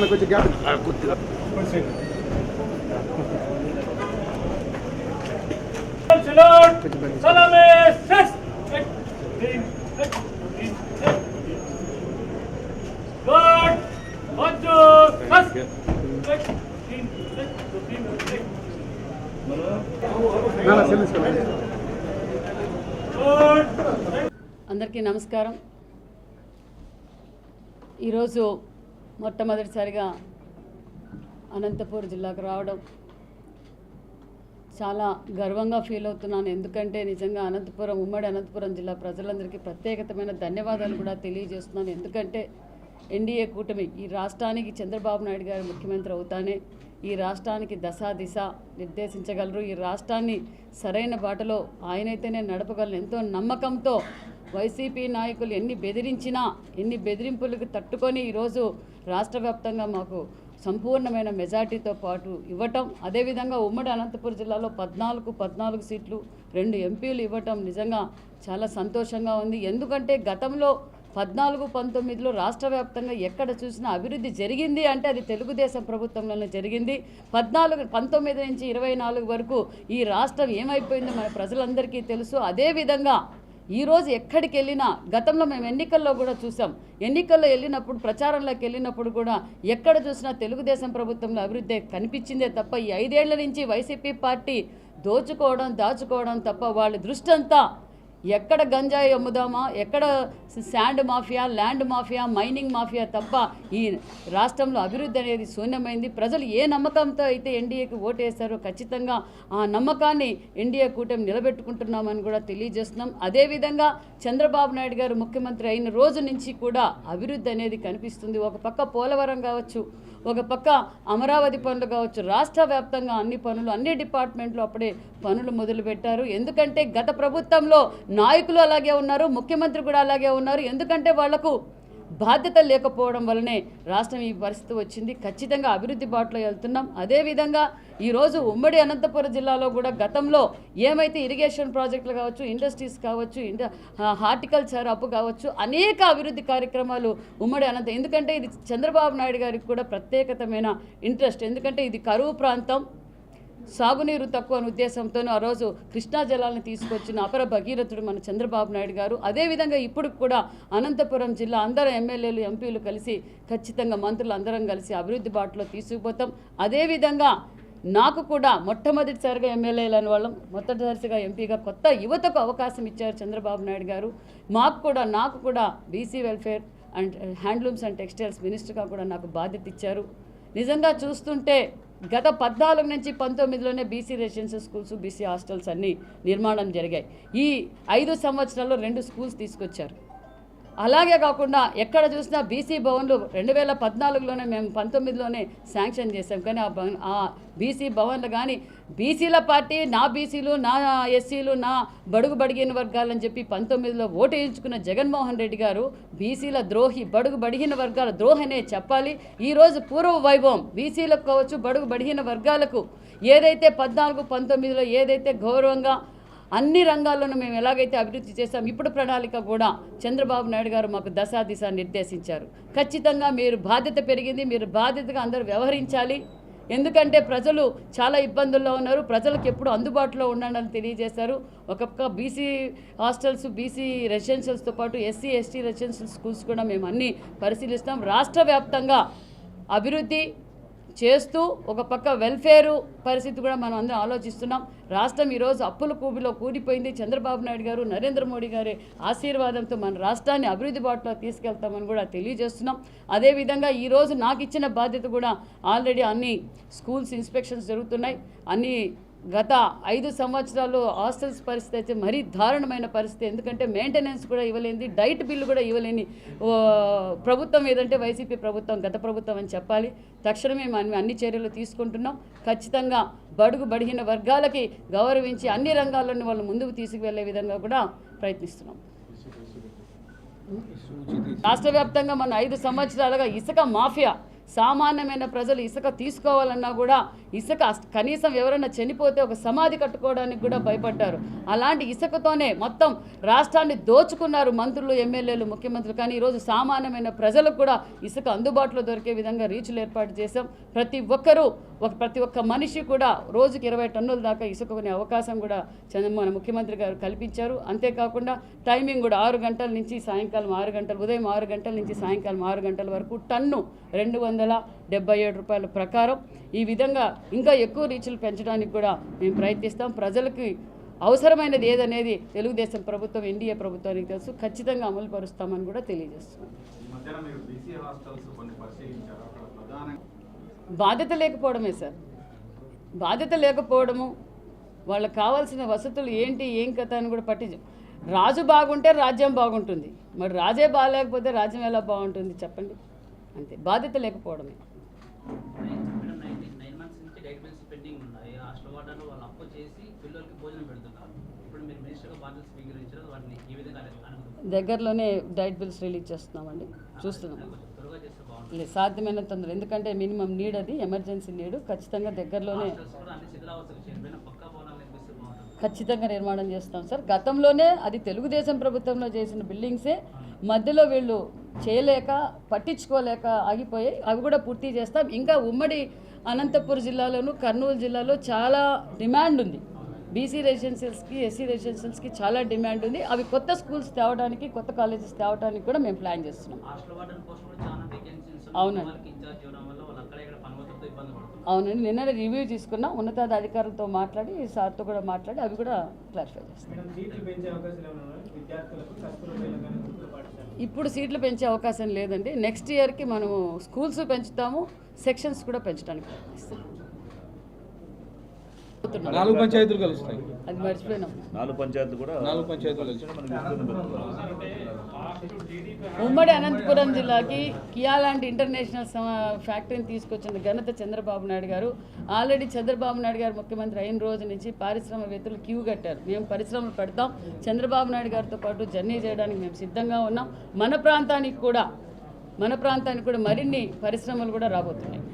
కొంచెం గ్యాప్ అందరికీ నమస్కారం. ఈరోజు మొట్టమొదటిసారిగా అనంతపురం జిల్లాకు రావడం చాలా గర్వంగా ఫీల్ అవుతున్నాను. ఎందుకంటే నిజంగా ఉమ్మడి అనంతపురం జిల్లా ప్రజలందరికీ ప్రత్యేకమైన ధన్యవాదాలు కూడా తెలియజేస్తున్నాను. ఎందుకంటే ఎన్డీఏ కూటమి ఈ రాష్ట్రానికి చంద్రబాబు నాయుడు గారు ముఖ్యమంత్రి అవుతానే ఈ రాష్ట్రానికి దిశ నిర్దేశించగలరు. ఈ రాష్ట్రాన్ని సరైన బాటలో ఆయనైతేనే నడపగలరు. ఎంతో నమ్మకంతో వైసీపీ నాయకులు ఎన్ని బెదిరించినా ఎన్ని బెదిరింపులకు తట్టుకొని ఈరోజు రాష్ట్ర వ్యాప్తంగా మాకు సంపూర్ణమైన మెజార్టీతో పాటు ఇవ్వటం, అదేవిధంగా ఉమ్మడి అనంతపురం జిల్లాలో 14 సీట్లు 2 ఎంపీలు ఇవ్వటం నిజంగా చాలా సంతోషంగా ఉంది. ఎందుకంటే గతంలో 14-19లో రాష్ట్ర వ్యాప్తంగా ఎక్కడ చూసినా అభివృద్ధి జరిగింది అంటే అది తెలుగుదేశం ప్రభుత్వంలోనే జరిగింది. 19 నుంచి 24 వరకు ఈ రాష్ట్రం ఏమైపోయిందో మన ప్రజలందరికీ తెలుసు. అదేవిధంగా ఈరోజు ఎక్కడికి వెళ్ళినా గతంలో మేము ఎన్నికల్లో కూడా చూసాం. ఎన్నికల్లో వెళ్ళినప్పుడు ప్రచారంలోకి వెళ్ళినప్పుడు కూడా ఎక్కడ చూసినా తెలుగుదేశం ప్రభుత్వంలో అభివృద్ధి కనిపించిందే తప్ప ఈ 5 ఏళ్ల నుంచి వైసీపీ పార్టీ దాచుకోవడం తప్ప వాళ్ళ దృష్టి అంతా ఎక్కడ గంజాయి అమ్ముదామా, ఎక్కడ sand mafia, land mafia, mining mafia తప్ప ఈ రాష్ట్రంలో అభివృద్ధి అనేది శూన్యమైంది. ప్రజలు ఏ నమ్మకంతో అయితే ఎన్డీఏకి ఓటేశారో ఖచ్చితంగా ఆ నమ్మకాన్ని ఎన్డీఏ కూటమి నిలబెట్టుకుంటున్నామని కూడా తెలియజేస్తున్నాం. అదేవిధంగా చంద్రబాబు నాయుడు గారు ముఖ్యమంత్రి అయిన రోజు నుంచి కూడా అభివృద్ధి అనేది కనిపిస్తుంది. ఒక పక్క పోలవరం కావచ్చు, ఒక పక్క అమరావతి పనులు కావచ్చు, రాష్ట్ర వ్యాప్తంగా అన్ని పనులు అన్ని డిపార్ట్మెంట్లు అప్పుడే పనులు మొదలుపెట్టారు. ఎందుకంటే గత ప్రభుత్వంలో నాయకులు అలాగే ఉన్నారు, ముఖ్యమంత్రి కూడా అలాగే ఉన్నారు. ఎందుకంటే వాళ్లకు బాధ్యత లేకపోవడం వల్లనే రాష్ట్రం ఈ పరిస్థితి వచ్చింది. ఖచ్చితంగా అభివృద్ధి బాటలో వెళ్తున్నాం. అదేవిధంగా ఈరోజు ఉమ్మడి అనంతపురం జిల్లాలో కూడా గతంలో ఏమైతే ఇరిగేషన్ ప్రాజెక్టులు కావచ్చు, ఇండస్ట్రీస్ కావచ్చు, హార్టికల్చర్ అప్పు కావచ్చు, అనేక అభివృద్ధి కార్యక్రమాలు ఉమ్మడి ఎందుకంటే ఇది చంద్రబాబు నాయుడు గారికి కూడా ప్రత్యేకమైన ఇంట్రెస్ట్. ఎందుకంటే ఇది కరువు ప్రాంతం, సాగునీరు తక్కువ అనే ఉద్దేశంతోనూ ఆ రోజు కృష్ణా జలాలను తీసుకొచ్చిన అపర భగీరథుడు మన చంద్రబాబు నాయుడు గారు. అదేవిధంగా ఇప్పుడు కూడా అనంతపురం జిల్లా అందరూ ఎమ్మెల్యేలు ఎంపీలు కలిసి ఖచ్చితంగా మంత్రులు అందరం కలిసి అభివృద్ధి బాటలో తీసుకుపోతాం. అదేవిధంగా నాకు కూడా మొట్టమొదటిసారిగా ఎమ్మెల్యేలని వాళ్ళం, మొట్టమొదటిసారిగా ఎంపీగా కొత్త యువతకు అవకాశం ఇచ్చారు చంద్రబాబు నాయుడు గారు. నాకు కూడా BC welfare and handlooms and textiles మినిస్టర్గా కూడా నాకు బాధ్యత ఇచ్చారు. నిజంగా చూస్తుంటే గత 14 నుంచి 19లోనే BC residential schools, BC hostels అన్నీ నిర్మాణం జరిగాయి. ఈ 5 సంవత్సరాల్లో 2 స్కూల్స్ తీసుకొచ్చారు. అలాగే కాకుండా ఎక్కడ చూసినా బీసీ భవన్లు 2014లోనే మేము 19లోనే శాంక్షన్ చేసాం. కానీ ఆ బీసీ భవన్లు కానీ బీసీల పార్టీ నా బీసీలు, నా ఎస్సీలు, నా బడుగు బడిగిన వర్గాలని చెప్పి 19లో ఓటు వేయించుకున్న జగన్మోహన్ రెడ్డి గారు బీసీల ద్రోహి, బడుగు బడిగిన వర్గాల ద్రోహనే చెప్పాలి. ఈరోజు పూర్వ వైభవం బీసీలకు కావచ్చు, బడుగు బడిగిన వర్గాలకు ఏదైతే 14-19లో ఏదైతే గౌరవంగా అన్ని రంగాల్లోనూ మేము ఎలాగైతే అభివృద్ధి చేశాం, ఇప్పుడు ప్రణాళిక కూడా చంద్రబాబు నాయుడు గారు మాకు దిశ నిర్దేశించారు. ఖచ్చితంగా మీరు బాధ్యత పెరిగింది, మీరు బాధ్యతగా అందరూ వ్యవహరించాలి. ఎందుకంటే ప్రజలు చాలా ఇబ్బందుల్లో ఉన్నారు, ప్రజలకు ఎప్పుడు అందుబాటులో ఉండాలని తెలియజేశారు. ఒక పక్క బీసీ హాస్టల్స్, బీసీ రెసిడెన్షియల్స్తో పాటు ఎస్సీ ఎస్టీ రెసిడెన్షియల్ స్కూల్స్ కూడా మేము అన్నీ పరిశీలిస్తాం. రాష్ట్ర వ్యాప్తంగా అభివృద్ధి చేస్తూ ఒక పక్క వెల్ఫేరు పరిస్థితి కూడా మనం అందరం ఆలోచిస్తున్నాం. రాష్ట్రం ఈరోజు అప్పుల కూబిలో కూలిపోయింది. చంద్రబాబు నాయుడు గారు, నరేంద్ర మోడీ గారి ఆశీర్వాదంతో మన రాష్ట్రాన్ని అభివృద్ధి బాటలో తీసుకెళ్తామని కూడా తెలియజేస్తున్నాం. అదేవిధంగా ఈరోజు నాకు ఇచ్చిన బాధ్యత కూడా ఆల్రెడీ అన్ని స్కూల్స్ ఇన్స్పెక్షన్స్ జరుగుతున్నాయి. అన్ని గత 5 సంవత్సరాల్లో హాస్టల్స్ పరిస్థితి అయితే మరీ దారుణమైన పరిస్థితి. ఎందుకంటే మెయింటెనెన్స్ కూడా ఇవ్వలేని, డైట్ బిల్లు కూడా ఇవ్వలేని ప్రభుత్వం ఏదంటే వైసీపీ ప్రభుత్వం, గత ప్రభుత్వం అని చెప్పాలి. తక్షణమే మనం అన్ని చర్యలు తీసుకుంటున్నాం. ఖచ్చితంగా బడుగు బడిగిన వర్గాలకి గౌరవించి అన్ని రంగాల్లోని వాళ్ళు ముందుకు తీసుకువెళ్లే విధంగా కూడా ప్రయత్నిస్తున్నాం. రాష్ట్ర వ్యాప్తంగా మన 5 సంవత్సరాలుగా ఇసుక మాఫియా సామాన్యమైన ప్రజలు ఇసుక తీసుకోవాలన్నా కూడా ఇసుక కనీసం ఎవరైనా చనిపోతే ఒక సమాధి కట్టుకోవడానికి కూడా భయపడ్డారు. అలాంటి ఇసుకతోనే మొత్తం రాష్ట్రాన్ని దోచుకున్నారు మంత్రులు, ఎమ్మెల్యేలు, ముఖ్యమంత్రులు. కానీ ఈరోజు సామాన్యమైన ప్రజలకు కూడా ఇసుక అందుబాటులో దొరికే విధంగా రీచ్లు ఏర్పాటు చేశాం. ప్రతి ఒక్క మనిషి కూడా రోజుకి 20 టన్నుల దాకా ఇసుక కొనే అవకాశం కూడా మన ముఖ్యమంత్రి గారు కల్పించారు. అంతేకాకుండా టైమింగ్ కూడా 6 గంటల నుంచి సాయంకాలం 6 గంటలు, ఉదయం 6 గంటల నుంచి సాయంకాలం 6 గంటల వరకు టన్ను 277 రూపాయల ప్రకారం ఈ విధంగా ఇంకా ఎక్కువ రీచ్లు పెంచడానికి కూడా మేము ప్రయత్నిస్తాం. ప్రజలకి అవసరమైనది ఏదనేది తెలుగుదేశం ప్రభుత్వం, ఎన్డీఏ ప్రభుత్వానికి తెలుసు. ఖచ్చితంగా అమలు పరుస్తామని కూడా తెలియజేస్తున్నాం. బాధ్యత లేకపోవడమే సార్, బాధ్యత లేకపోవడము, వాళ్ళకి కావాల్సిన వసతులు ఏంటి ఏం కథ అని కూడా పట్టించు. రాజు బాగుంటే రాజ్యం బాగుంటుంది, మరి రాజే బాగాలేకపోతే రాజ్యం ఎలా బాగుంటుంది చెప్పండి. అంతే, బాధ్యత లేకపోవడమే. దగ్గరలోనే డైట్ బిల్స్ రిలీజ్ చేస్తున్నామండి, చూస్తున్నాం. లేదు, సాధ్యమైన తొందర, ఎందుకంటే మినిమం నీడ్, అది ఎమర్జెన్సీ నీడ్. ఖచ్చితంగా దగ్గరలోనే ఖచ్చితంగా నిర్మాణం చేస్తాం సార్. గతంలోనే అది తెలుగుదేశం ప్రభుత్వంలో చేసిన బిల్డింగ్సే మధ్యలో వీళ్ళు చేయలేక, పట్టించుకోలేక ఆగిపోయాయి. అవి కూడా పూర్తి చేస్తాం. ఇంకా ఉమ్మడి అనంతపురం జిల్లాలోను, కర్నూలు జిల్లాలో చాలా డిమాండ్ ఉంది. బీసీ రెసిడెన్షియల్స్కి, ఎస్సీ రెసిడెన్షియల్స్కి చాలా డిమాండ్ ఉంది. అవి కొత్త స్కూల్స్ తేవడానికి, కొత్త కాలేజెస్ తేవడానికి కూడా మేము ప్లాన్ చేస్తున్నాం. అవునండి, అవునండి. నిన్న రివ్యూ తీసుకున్నాం, ఉన్నతాధికారులతో మాట్లాడి, సార్తో కూడా మాట్లాడి అవి కూడా క్లారిఫై చేస్తాం. ఇప్పుడు సీట్లు పెంచే అవకాశం లేదండి. నెక్స్ట్ ఇయర్కి మనము స్కూల్స్ పెంచుతాము, సెక్షన్స్ కూడా పెంచడానికి ప్రయత్నిస్తాం. 4 పంచాయతీలు కలుస్తాయి, అది మర్చిపోయినాం. 4 పంచాయతీలు కూడా 4 పంచాయతీలు ఉమ్మడి అనంతపురం జిల్లాకి కియా లాంటి ఇంటర్నేషనల్ ఫ్యాక్టరీని తీసుకొచ్చిన ఘనత చంద్రబాబు నాయుడు గారు. ఆల్రెడీ చంద్రబాబు నాయుడు గారు ముఖ్యమంత్రి అయిన రోజు నుంచి పారిశ్రామికవేత్తలు క్యూ కట్టారు. మేము పరిశ్రమలు పెడతాం, చంద్రబాబు నాయుడు గారితో పాటు జర్నీ చేయడానికి మేము సిద్ధంగా ఉన్నాం. మన ప్రాంతానికి కూడా మరిన్ని పరిశ్రమలు కూడా రాబోతున్నాయి.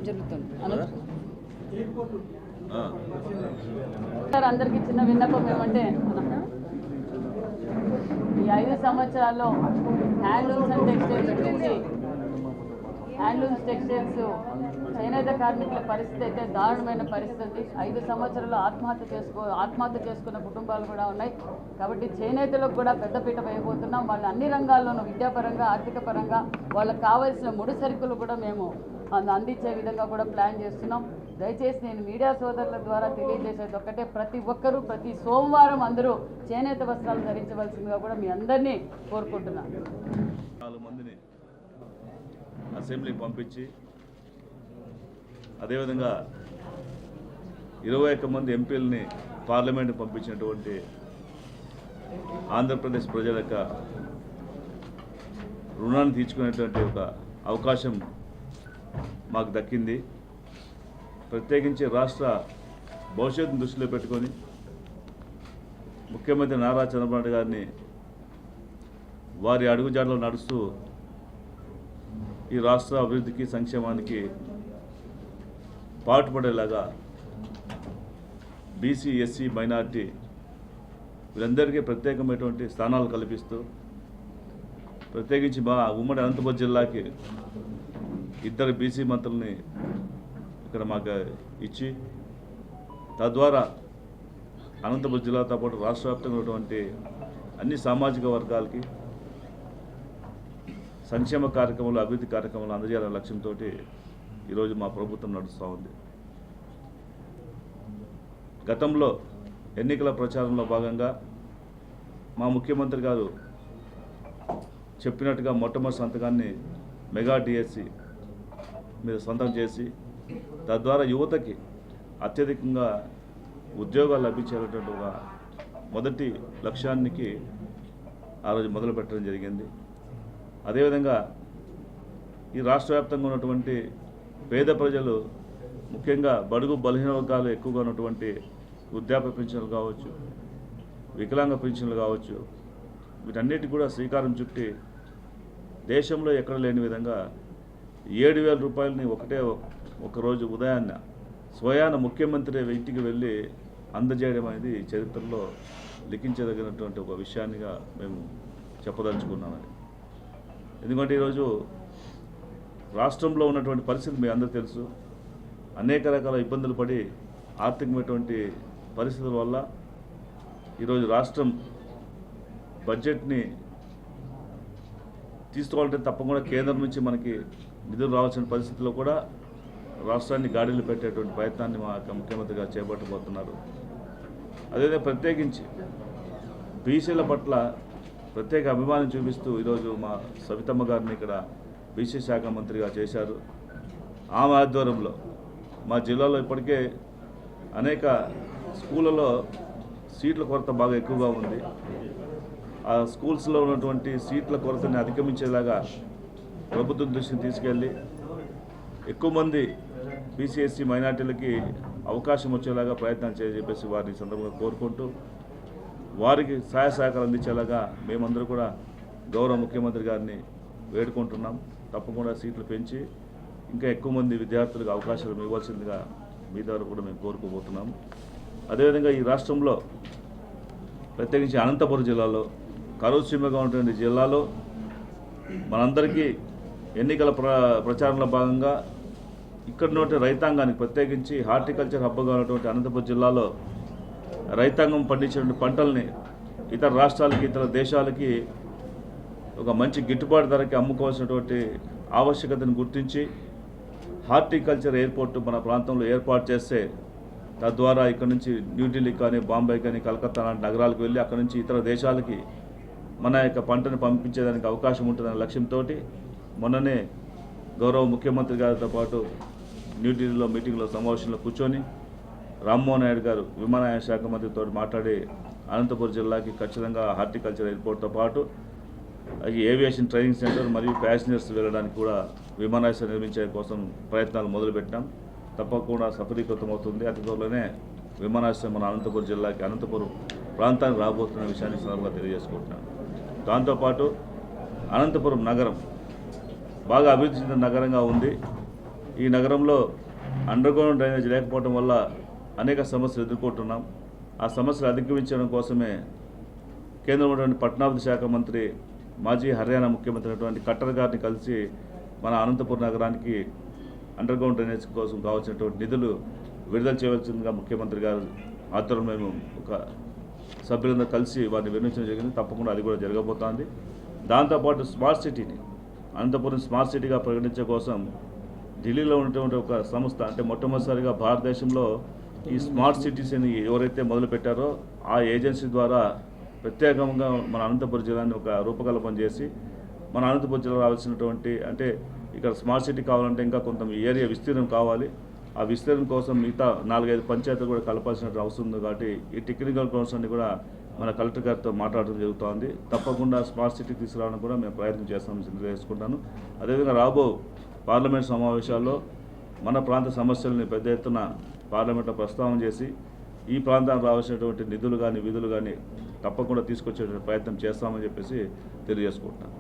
జరుగుతుంది. అందరికీ చిన్న విన్నపం ఏమంటే, ఈ 5 సంవత్సరాల్లో హ్యాండ్లూమ్స్ అండ్ టెక్స్టైల్స్ గురించి, హ్యాండ్లూమ్స్ టెక్స్టైల్స్ చేనేత కార్మికుల పరిస్థితి అయితే దారుణమైన పరిస్థితి. 5 సంవత్సరాలు ఆత్మహత్య చేసుకున్న కుటుంబాలు కూడా ఉన్నాయి. కాబట్టి చేనేతలకు కూడా పెద్దపీట వేయబోతున్నాం. వాళ్ళు అన్ని రంగాల్లోనూ, విద్యాపరంగా, ఆర్థిక పరంగా వాళ్ళకి కావాల్సిన ముడి సరుకులు కూడా మేము అందించే విధంగా కూడా ప్లాన్ చేస్తున్నాం. దయచేసి నేను మీడియా సోదరుల ద్వారా తెలియజేసేది ఒక్కటే, ప్రతి ఒక్కరూ ప్రతి సోమవారం అందరూ చేనేత వస్త్రాలు ధరించవలసిందిగా కూడా మీ అందరినీ కోరుకుంటున్నాను. 4 మందిని అసెంబ్లీకి పంపించి, అదేవిధంగా 21 మంది ఎంపీలని పార్లమెంట్కి పంపించినటువంటి ఆంధ్రప్రదేశ్ ప్రజల యొక్క రుణాన్ని తీర్చుకునేటువంటి ఒక అవకాశం మాకు దక్కింది. ప్రత్యేకించి రాష్ట్ర భవిష్యత్తును దృష్టిలో పెట్టుకొని ముఖ్యమంత్రి నారా చంద్రబాబు నాయుడు గారిని వారి అడుగుజాడలో నడుస్తూ ఈ రాష్ట్ర అభివృద్ధికి, సంక్షేమానికి పాటుపడేలాగా బీసీ, ఎస్సీ, మైనారిటీ వీళ్ళందరికీ ప్రత్యేకమైనటువంటి స్థానాలు కల్పిస్తూ, ప్రత్యేకించి మా ఉమ్మడి అనంతపురం జిల్లాకి 2 బీసీ మంత్రుల్ని ఇక్కడ మాకు ఇచ్చి, తద్వారా అనంతపురం జిల్లాతో పాటు రాష్ట్ర వ్యాప్తంగా ఉన్నటువంటి అన్ని సామాజిక వర్గాలకి సంక్షేమ కార్యక్రమాలు, అభివృద్ధి కార్యక్రమాలు అందజేయాలనే లక్ష్యంతో ఈరోజు మా ప్రభుత్వం నడుస్తూ ఉంది. గతంలో ఎన్నికల ప్రచారంలో భాగంగా మా ముఖ్యమంత్రి గారు చెప్పినట్టుగా మొట్టమొదటి సంతకాన్ని మెగా డిఎస్సి మీద సొంతం చేసి, తద్వారా యువతకి అత్యధికంగా ఉద్యోగాలు లభించేటటువంటి ఒక మొదటి లక్ష్యానికి ఆ రోజు మొదలు పెట్టడం జరిగింది. అదేవిధంగా ఈ రాష్ట్ర వ్యాప్తంగా ఉన్నటువంటి పేద ప్రజలు, ముఖ్యంగా బడుగు బలహీన వర్గాలు ఎక్కువగా ఉన్నటువంటి వృద్ధాప్య పింఛన్లు కావచ్చు, వికలాంగ పింఛన్లు కావచ్చు, వీటన్నిటికి కూడా శ్రీకారం చుట్టి దేశంలో ఎక్కడ లేని విధంగా 7,000 రూపాయలని ఒకరోజు ఉదయాన్న స్వయాన ముఖ్యమంత్రి ఇంటికి వెళ్ళి అందజేయడం అనేది చరిత్రలో లిఖించదగినటువంటి ఒక విషయాన్నిగా మేము చెప్పదలుచుకున్నామని. ఎందుకంటే ఈరోజు రాష్ట్రంలో ఉన్నటువంటి పరిస్థితి మీ అందరూ తెలుసు. అనేక రకాల ఇబ్బందులు పడి ఆర్థికమైనటువంటి పరిస్థితుల వల్ల ఈరోజు రాష్ట్రం బడ్జెట్ని తీసుకోవాలంటే తప్పకుండా కేంద్రం నుంచి మనకి నిధులు రావాల్సిన పరిస్థితుల్లో కూడా రాష్ట్రాన్ని గాడిలో పెట్టేటువంటి ప్రయత్నాన్ని మా యొక్క ముఖ్యమంత్రి గారు చేపట్టబోతున్నారు. అదేవిధంగా ప్రత్యేకించి బీసీల పట్ల ప్రత్యేక అభిమానం చూపిస్తూ ఈరోజు మా సవితమ్మ గారిని ఇక్కడ బీసీ శాఖ మంత్రిగా చేశారు. ఆమె ఆధ్వర్యంలో మా జిల్లాలో ఇప్పటికే అనేక స్కూళ్ళలో సీట్ల కొరత బాగా ఎక్కువగా ఉంది. ఆ స్కూల్స్లో ఉన్నటువంటి సీట్ల కొరతని అధిగమించేలాగా ప్రభుత్వం దృష్టిని తీసుకెళ్ళి ఎక్కువ మంది బీసీఎస్సీ మైనార్టీలకి అవకాశం వచ్చేలాగా ప్రయత్నాలు చేయని చెప్పేసి వారిని సందర్భంగా కోరుకుంటూ వారికి సహాయ సహకారం అందించేలాగా మేమందరూ కూడా గౌరవ ముఖ్యమంత్రి గారిని వేడుకుంటున్నాం. తప్పకుండా సీట్లు పెంచి ఇంకా ఎక్కువ మంది విద్యార్థులకు అవకాశాలు ఇవ్వాల్సిందిగా మీ ద్వారా కూడా మేము కోరుకోబోతున్నాము. అదేవిధంగా ఈ రాష్ట్రంలో ప్రత్యేకించి అనంతపురం జిల్లాలో కరువు సీమగా ఉన్నటువంటి జిల్లాలో మనందరికీ ఎన్నికల ప్రచారంలో భాగంగా ఇక్కడ ఉన్నటువంటి రైతాంగానికి ప్రత్యేకించి హార్టికల్చర్ హబ్గా ఉన్నటువంటి అనంతపురం జిల్లాలో రైతాంగం పండించినటువంటి పంటల్ని ఇతర రాష్ట్రాలకి ఇతర దేశాలకి ఒక మంచి గిట్టుబాటు ధరకి అమ్ముకోవాల్సినటువంటి ఆవశ్యకతను గుర్తించి హార్టికల్చర్ ఎయిర్పోర్ట్ మన ప్రాంతంలో ఏర్పాటు చేస్తే తద్వారా ఇక్కడ నుంచి న్యూఢిల్లీ కానీ బాంబే కానీ కలకత్తా లాంటి నగరాలకు వెళ్ళి అక్కడ నుంచి ఇతర దేశాలకి మన యొక్క పంటను పంపించేదానికి అవకాశం ఉంటుందనే లక్ష్యంతో మొన్ననే గౌరవ ముఖ్యమంత్రి గారితో పాటు న్యూఢిల్లీలో మీటింగ్లో సమావేశంలో కూర్చొని రామ్మోహన్ నాయుడు గారు విమానయాన శాఖ మంత్రితో మాట్లాడి అనంతపురం జిల్లాకి ఖచ్చితంగా హార్టికల్చర్ ఎయిర్పోర్ట్తో పాటు ఏవియేషన్ ట్రైనింగ్ సెంటర్ మరియు ప్యాసింజర్స్ వెళ్ళడానికి కూడా విమానాశ్రయం నిర్మించే కోసం ప్రయత్నాలు మొదలుపెట్టాం. తప్పకుండా సఫలీకృతం అవుతుంది. అతి త్వరలోనే విమానాశ్రయం మన అనంతపురం జిల్లాకి అనంతపురం ప్రాంతానికి రాబోతున్న విషయాన్ని సందర్భంగా తెలియజేసుకుంటున్నాను. దాంతోపాటు అనంతపురం నగరం బాగా అభివృద్ధి చెందిన నగరంగా ఉంది. ఈ నగరంలో అండర్గ్రౌండ్ డ్రైనేజ్ లేకపోవడం వల్ల అనేక సమస్యలు ఎదుర్కొంటున్నాం. ఆ సమస్యలు అధిగమించడం కోసమే కేంద్రంలోని పట్టణాభివృద్ధి శాఖ మంత్రి మాజీ హర్యానా ముఖ్యమంత్రి అయినటువంటి ఖట్టర్ గారిని కలిసి మన అనంతపురం నగరానికి అండర్గ్రౌండ్ డ్రైనేజ్ కోసం కావాల్సినటువంటి నిధులు విడుదల చేయవలసిందిగా ముఖ్యమంత్రి గారు ఆధ్వర్యంలో మేము ఒక సభ్యులందరూ కలిసి వారిని వినియోగించడం జరిగింది. తప్పకుండా అది కూడా జరగబోతోంది. దాంతోపాటు స్మార్ట్ సిటీని అనంతపురం స్మార్ట్ సిటీగా ప్రకటించే కోసం ఢిల్లీలో ఉన్నటువంటి ఒక సంస్థ అంటే మొట్టమొదటిసారిగా భారతదేశంలో ఈ స్మార్ట్ సిటీస్ అని ఎవరైతే మొదలుపెట్టారో ఆ ఏజెన్సీ ద్వారా ప్రత్యేకంగా మన అనంతపురం జిల్లాని ఒక రూపకల్పన చేసి మన అనంతపురం జిల్లా రావాల్సినటువంటి అంటే ఇక్కడ స్మార్ట్ సిటీ కావాలంటే ఇంకా కొంత ఏరియా విస్తీర్ణం కావాలి. ఆ విస్తీర్ణం కోసం మిగతా 4-5 పంచాయతీలు కూడా కలపాల్సిన అవసరం ఉంది. కాబట్టి ఈ టెక్నికల్ గ్రౌండ్స్ అన్ని కూడా మన కలెక్టర్ గారితో మాట్లాడడం జరుగుతోంది. తప్పకుండా స్మార్ట్ సిటీ తీసుకురావడం కూడా మేము ప్రయత్నం చేస్తామని తెలియజేసుకుంటాను. అదేవిధంగా రాబో పార్లమెంట్ సమావేశాల్లో మన ప్రాంత సమస్యలని పెద్ద ఎత్తున పార్లమెంట్లో ప్రస్తావన చేసి ఈ ప్రాంతానికి రావాల్సినటువంటి నిధులు కానీ విధులు కానీ తప్పకుండా తీసుకొచ్చే ప్రయత్నం చేస్తామని చెప్పేసి తెలియజేసుకుంటున్నాను.